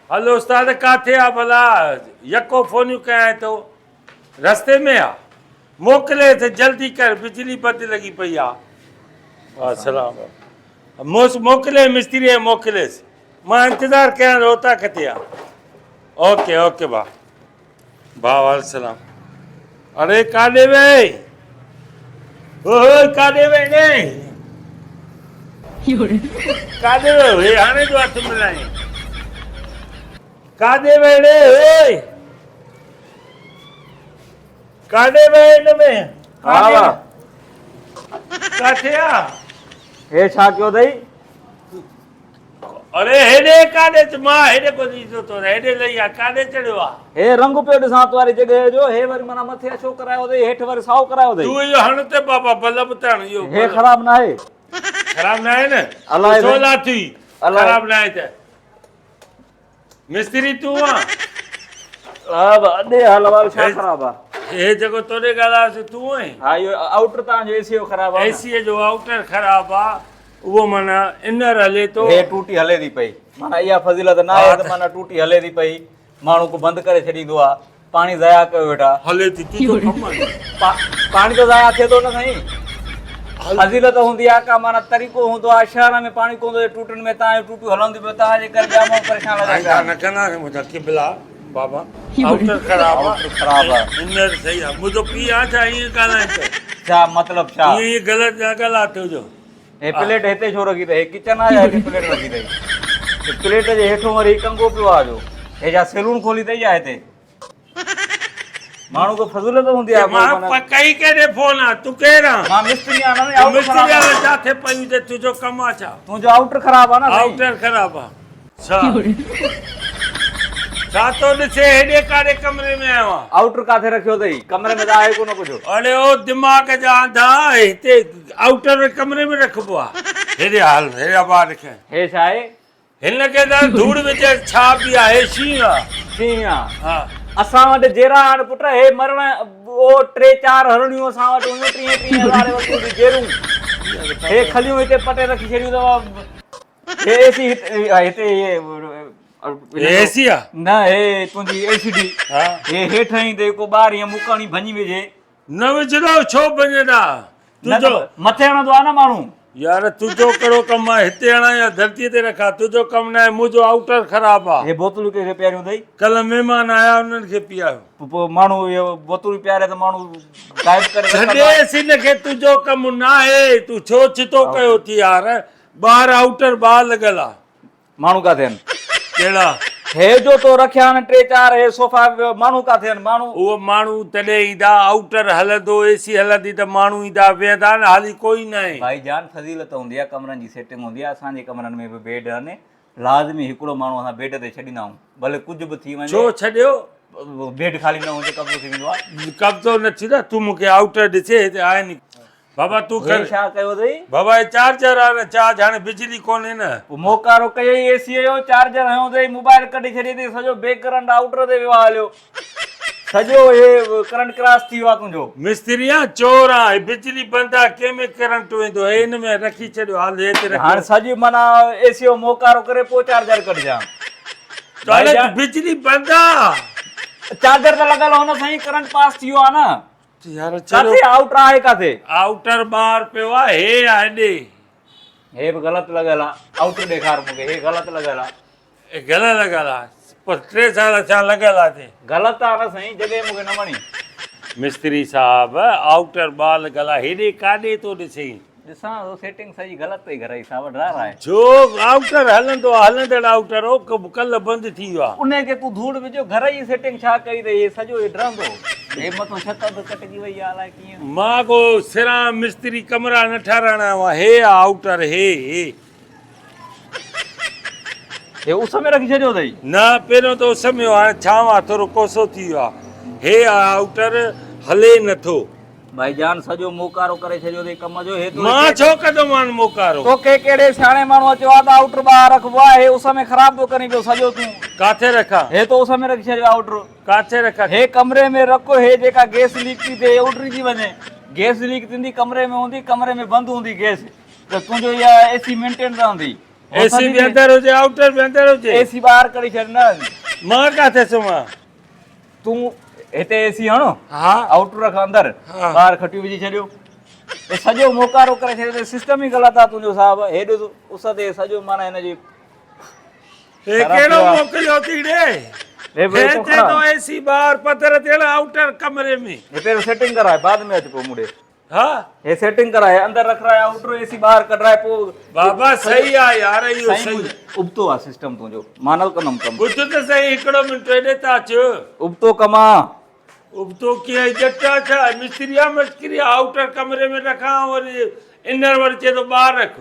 हलो उस्ताद काथे आ भला यको फोनियूं कयां तो रस्ते में आ मोकिले त जल्दी कर बिजली बंदि लॻी पई आहे अस्सलाम मोकिले मिस्त्री मोकिलेसि मां इंतज़ारु कयां रोता किथे आहे ओके ओके भाउ वालेकुम अरे काॾे वई ओए काॾे वई ने काॾे वियो हे हाणे जो हथु मिलाए काॾे वई रे ओए काॾे वई हिन में हा वाह काथे आ हे छा कयो अथई? अरे हेॾे काॾे मां हेॾे को ॾिसो तो हेॾे लही आ काॾे चढ़ियो आ हे रंग पियो ॾिसां तो वारी जॻह जो हे वरी माना मथे अछो करायो अथई हेठि वरी साओ करायो अथई तूं इहो हण ते बाबा बल्ब ताण इहो हे ख़राब न आहे ख़राब न आहे न अलाए छो लाथी अलाए। ख़राब न आहे त मिस्त्री तूं आ हा अॾे हल वाल छा ख़राब आहे हे जेको तोॾे ॻाल्हायोसीं तूं आहीं हा इहो आउटर तव्हांजो एसी जो ख़राब आहे न। एसीअ जो आउटर ख़राब आ उहो माना इनर हले थो हे टूटी हले थी पई माना इहा फज़ीलत न आहे त माना टूटी हले थी पई माण्हू को बंदि करे छॾींदो आहे पाणी ज़ाया कयो वेठा हले थी तुंहिंजो कमु आहे पाणी त ज़ाया थिए थो न साईं फज़ीलत हूंदी आहे का माना तरीक़ो हूंदो आहे शहर में पाणी कोन थो टूटनि में तव्हांजो टूटियूं हलंदियूं पियो तव्हांजे करे ॿिया माण्हू परेशान लॻा पिया न कंदासीं मुंहिंजा किबला बाबा आउटर ख़राब आहे ख़राब आहे इनर सही आहे मुंहिंजो पीउ आहे छा ईअं ॻाल्हाए थो छा मतिलबु छा ईअं ग़लति न ॻाल्हाए तुंहिंजो हे प्लेट हिते छो रखी अथई हे किचन आहे या हिते प्लेट रखी अथई प्लेट जे हेठों वरी कंगो पियो आहे जो हे छा सैलून खोली अथई या हिते माण्हू खे फज़ीलत हूंदी आहे मां कई केॾे फोन आहे तूं केरु आहे मां मिस्त्री आहियां न मिस्त्री वारो किथे पयूं त तुंहिंजो कमु आहे छा तुंहिंजो आउटर ख़राब आहे न साईं। आउटर ख़राब आहे छा छा तो ॾिसे हेॾे काॾे कमरे में आयो आहे आउटर काथे रखियो अथई कमरे में त आहे कोन कुझु अरे ओ दिमाग़ जा अंधा हिते आउटर कमरे में रखिबो आहे हेॾे हाल हेॾा ॿार रखे हे छा आहे हिन खे त धूड़ विच छा बि आहे शींहं आहे शींहं आहे हा असां वटि जहिड़ा हाणे पुट हे मरण ओ 3-4 हरणियूं असां वटि हुयूं 30-30 हज़ार वरितियूं जेरूं हे खलियूं हिते पटे रखी छॾियूं अथव हे एसी हिते एसी आहे न हे तुंहिंजी एसीडी हा हे हेठि ई ते को ॿार ईअं मुकाणी भञी विझे न विझंदो छो भञंदा न त मथे हणंदो आहे न माण्हू यार तुंहिंजो कहिड़ो कमु आहे हिते हणां या धरतीअ ते रखां तुंहिंजो कमु न आहे मुंहिंजो आउटर ख़राबु आहे हे बोतलूं कंहिंखे पियारियूं अथई कल्ह महिमान आया उन्हनि खे पीआरियो पोइ माण्हू इहो बोतलूं पियारे त माण्हू गाइब करे रखंदो आहे। छॾेसि हिन खे तुंहिंजो कमु न आहे तूं छो छितो कयो थी यार ॿार आउटर ॿार लॻल आहे माण्हू काथे आहिनि कहिड़ा हे जो तो रखिया आहिनि 3-4 हे सोफ़ा माण्हू काथे आहिनि माण्हू उहो माण्हू तॾहिं ईंदा आउटर हलंदो एसी हलंदी त माण्हू ईंदा वेहंदा न हाली कोई न आहे भाई जान फज़ीलत हूंदी आहे कमरनि जी सेटिंग हूंदी आहे असांजे कमरनि में बि बेड आहिनि लाज़मी हिकिड़ो माण्हू असां बेड ते छॾींदा आहियूं भले कुझु बि थी वञे छो छॾियो बेड ख़ाली न हुजे कब्ज़ो थी वेंदो आहे कब्ज़ो न थींदो तूं मूंखे आउटर ॾिसे हिते आहे नी बाबा तूं हे कर छा कयो अथई बाबा हे चार्जर आहे न चार्ज हाणे बिजली कोन्हे न पोइ मोकारो कयई एसीअ जो चार्जर हयो अथई मोबाइल कढी छॾी अथई सॼो बैकग्राउंड आउटर ते वियो आहे हलियो सॼो हे करंट क्रॉस थी वियो आहे तुंहिंजो मिस्त्री आहे चोर आहे बिजली बंदि आहे कंहिंमें करंट वेंदो हे हिन में रखी छॾियो हाल हिते हाणे सॼी माना एसी जो मोकारो करे पोइ चार्जर कढजां रखी बिजली बंदि आहे चार्जर त लॻल हो न साईं करंट पास थी वियो आहे न यार काथे आउटर आहे काथे आउटर ॿाहिरि पियो आहे हे आहे ॾे हे बि ग़लति लॻल आहे आउटर ॾेखार मूंखे हे ग़लति लॻल आहे ग़लति लॻल आहे पर 3 साल छा लॻल आहे हिते ग़लति आहे न साईं जॻह मूंखे न वणी मिस्त्री साहब आउटर ॿाहिरि लॻल आहे हेॾे काॾे थो ॾिसे ॾिसां थो सेटिंग सही ग़लति अथई घर जी सां वॾा आहे जो आउटर हलंदो आहे हलंदड़ आउटर हो कल्ह बंदि थी वियो आहे उन खे तूं धूड़ विझो घर जी सेटिंग छा कई अथई हे सॼो हेठि हे मथां छत बि कटिजी वई आहे अलाए कीअं मां को सिरां मिस्त्री कमरा न ठाराइणा हुआ हे आउटर हे हे उस में रखी छॾियो अथई न पहिरियों त उस में हाणे छांव आहे थोरो कोसो थी वियो आहे हे आउटर हले नथो भाई जान सॼो मोकारो करे छॾियो अथई कम जो हे मां छो कंदोमान मोकारो तोखे कहिड़े सियाणे माण्हू चयो आहे त आउटर ॿाहिरि रखबो आहे हे उस में ख़राब थो करे पियो सॼो तूं काथे रखां हे तो उस में रखी छॾियो आउटर काथे रखां हे कमरे में रखो हे जेका गैस लीक थी थिए उॾरी थी वञे गैस लीक थींदी कमरे में हूंदी कमरे में बंदि हूंदी गैस त तुंहिंजो इहा एसी मेंटेन रहंदी एसी भी अंदर हुजे आउटर भी अंदर हुजे एसी ॿाहिरि करे छॾ न मां काथे सुम्हां तूं हिते एसी हणो हा आउटर रख अंदरि हा। ॿाहिरि खटियूं विझी छॾियो हे सॼो मोकारो करे छॾियो सिस्टम ई ग़लति आहे तुंहिंजो साहब हेॾो उस ते सॼो माना हिनजी हे ख़राब कहिड़ो थियो आहे। मोकिलियो थी ॾे हे भई हे तो चए खणा। थो एसी ॿाहिरि पधर थियल आउटर कमरे में हे पहिरियों सेटिंग कराए बाद में अच पोइ मुड़े हा हे सेटिंग कराए अंदरि रख रहा है आउटर एसी ॿाहिरि कढाए पोइ बाबा सही आहे यार इहो साईं सही मुंहिंजो उबतो आहे सिस्टम तुंहिंजो मानल कंदुमि कमु ॿुध त सही हिकिड़ो मिंट हेॾे त अचु उबतो कमु आहे उबतो कीअं जटा छा मिस्त्रिया मस्किरी आउटर कमरे में रखां वरी इनर वरी चए थो ॿाहिरि रख